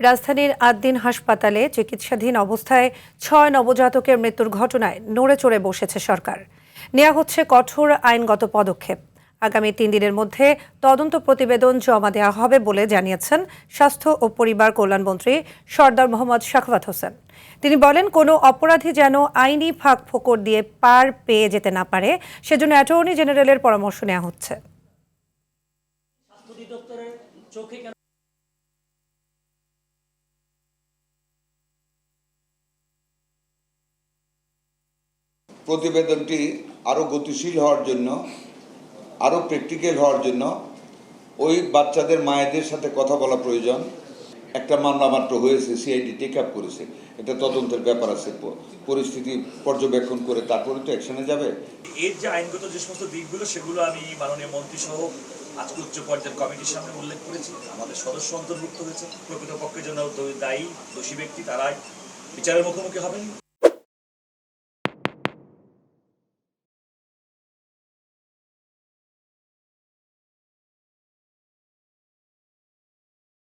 রাজধানীর আদ্দিন হাসপাতালে চিকিৎসাধীন অবস্থায় ৬ নবজাতকের মৃত্যুর ঘটনায় নড়ে চড়ে বসেছে সরকার। নেওয়া হচ্ছে কঠোর আইনগত পদক্ষেপ। আগামী ৩ দিনের মধ্যে তদন্ত প্রতিবেদন জমা দেওয়া হবে বলে জানিয়েছেন স্বাস্থ্য ও পরিবার কল্যাণমন্ত্রী সরদার মোহাম্মদ সাখাওয়াত হোসেন। তিনি বলেন, কোনো অপরাধী যেন আইনি ফাঁক ফোকর দিয়ে পার পেয়ে যেতে না পারে, সেজন্য অ্যাটর্নি জেনারেলের পরামর্শ নেওয়া হচ্ছে। প্রতিবেদনটি আরও গতিশীল হওয়ার জন্য, আরও প্র্যাকটিক্যাল হওয়ার জন্য ওই বাচ্চাদের মায়েদের সাথে কথা বলা প্রয়োজন। একটা মামলা মাত্র হয়েছে, সিআইডি টেক আপ করেছে, এটা তদন্তের ব্যাপার আছে, পরিস্থিতি পর্যবেক্ষণ করে তারপরে তো অ্যাকশনে যাবে। এর যে আইনগত যে সমস্ত দিকগুলো সেগুলো আমি মাননীয় মন্ত্রী সহ আজকে উচ্চ পর্যায়ের কমিটির সামনে উল্লেখ করেছি। আমাদের সদস্য অন্তর্ভুক্ত হয়েছে। প্রকৃতপক্ষে জন্য দায়ী দোষী ব্যক্তি তারাই বিচারের মুখোমুখি হবেন।